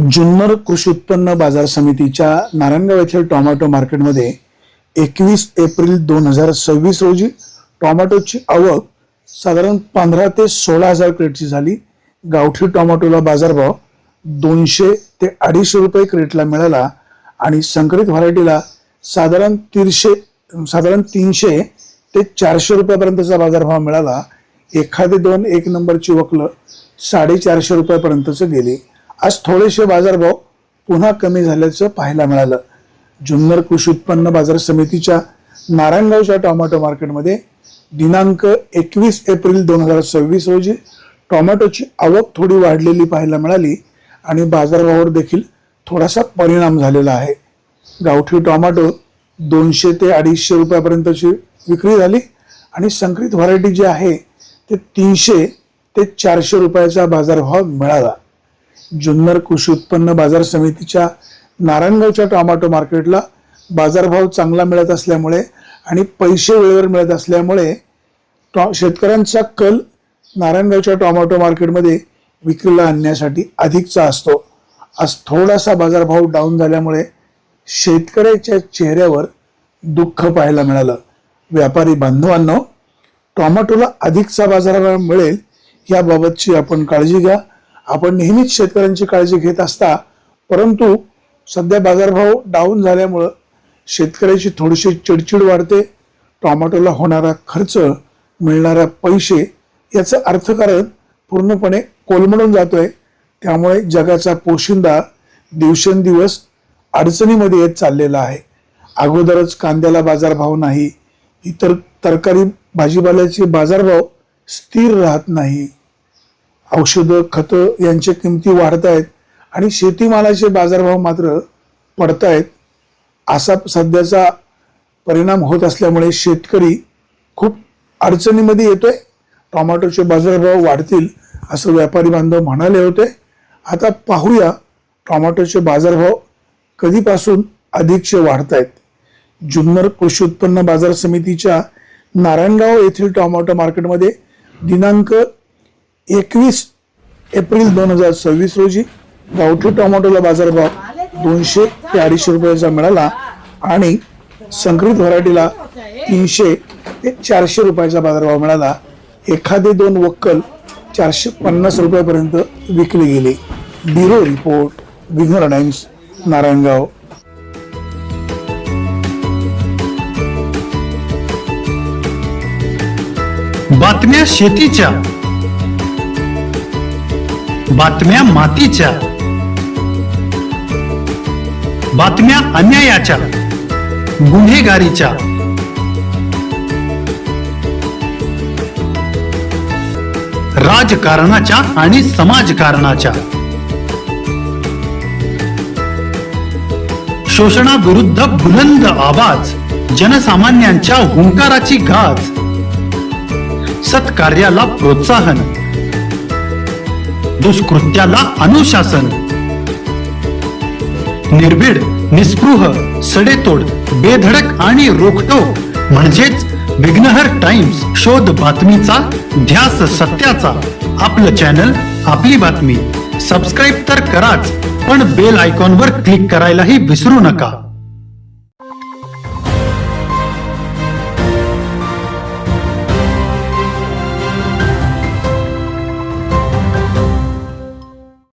जुन्नर कृषी उत्पन्न बाजार समितीच्या नारायणगाव येथील टोमॅटो मार्केटमध्ये 21 एप्रिल 2026 रोजी टोमॅटोची आवक साधारण 15 ते 16 हजार क्रेटची झाली। गावठी टोमॅटोला बाजारभाव 200 ते 250 रुपये क्रेटला मिळाला आणि संकरित व्हरायटीला साधारण 300 ते 400 रुपयापर्यंतचा बाजारभाव मिळाला। एखादे दोन एक नंबरची वकलं 450 रुपयापर्यंतच गेली। आज थोडेसे बाजारभाव पुन्हा कमी झाल्याचं पाहायला मिळालं। जुन्नर कृषी उत्पन्न बाजार समितीच्या नारायणगावच्या टोमॅटो मार्केटमध्ये दिनांक 21 एप्रिल 2026 रोजी टोमॅटोची आवक थोडी वाढलेली पाहायला मिळाली आणि बाजारभावावर देखील थोडासा परिणाम झालेला आहे। गावठी टोमॅटो 200 ते 250 रुपयापर्यंतची विक्री झाली आणि संकरित व्हरायटी जी आहे ते 300 ते 400 रुपयाचा बाजारभाव मिळाला। जुन्नर कृषी उत्पन्न बाजार समितीच्या नारायणगावच्या टोमॅटो मार्केटला बाजारभाव चांगला मिळत असल्यामुळे आणि पैसे वेळेवर मिळत असल्यामुळे शेतकऱ्यांचा कल नारायणगावच्या टोमॅटो मार्केटमध्ये विक्रीला आणण्यासाठी अधिकचा असतो। आज थोडासा बाजारभाव डाऊन झाल्यामुळे शेतकऱ्याच्या चेहऱ्यावर दुःख पाहायला मिळालं। व्यापारी बांधवांनो, टोमॅटोला अधिकचा बाजारभाव मिळेल याबाबतची आपण काळजी घ्या। आपण नेहमीच शेतकऱ्यांची काळजी घेत असता, परंतु सध्या बाजारभाव डाऊन झाल्यामुळे शेतकऱ्याची थोडीशी चिडचिड वाढते। टोमॅटोला होणारा खर्च, मिळणारे पैसे याचं अर्थकारण पूर्णपणे कोलमडून जातोय। त्यामुळे जगाचा पोशिंदा दिवसेंदिवस अडचणीमध्ये येत चाललेला आहे। अगोदरच कांद्याला बाजारभाव नाही, इतर तरकारी भाजीपाल्याचे बाजारभाव स्थिर राहत नाही, औषधं खतं यांच्या किमती वाढत आहेत आणि शेतीमालाचे बाजारभाव मात्र पडतायत। असा सध्याचा परिणाम होत असल्यामुळे शेतकरी खूप अडचणीमध्ये येतोय। टोमॅटोचे बाजारभाव वाढतील असं व्यापारी बांधव म्हणाले होते। आता पाहूया टोमॅटोचे बाजारभाव कधीपासून अधिकचे वाढतायत। जुन्नर कृषी उत्पन्न बाजार समितीच्या नारायणगाव येथील टोमॅटो मार्केटमध्ये दिनांक 21 एप्रिल 2026 रोजी गावठी टोमॅटोला बाजारभाव 200 ते 250 रुपयाचा मिळाला आणि संकरित व्हरायटीला 300 ते 400 रुपयाचा बाजारभाव मिळाला। एखादे दोन वक्कल 450 रुपयापर्यंत विकली गेली। ब्युरो रिपोर्ट, विघ्नर टाइम्स, नारायणगाव। बातम्या शेतीच्या, बातम्या मातीच्या, बातम्या अन्यायाच्या, गुन्हेगारीच्या, राजकारणाच्या आणि समाजकारणाच्या, शोषणाविरुद्ध बुलंद आवाज, जनसामान्यांच्या हुंकाराची गाज, सत्कार्याला प्रोत्साहन, दुष्कृत्याला अनुशासन, निर्भीड, निस्पृह, सडेतोड, बेधडक आणि रोखटोक म्हणजेच विघ्नहर टाइम्स। शोध बातमीचा, ध्यास सत्याचा। आपलं चॅनल, आपली बातमी। सबस्क्राईब तर कराच, पण बेल आयकॉनवर क्लिक करायलाही विसरू नका।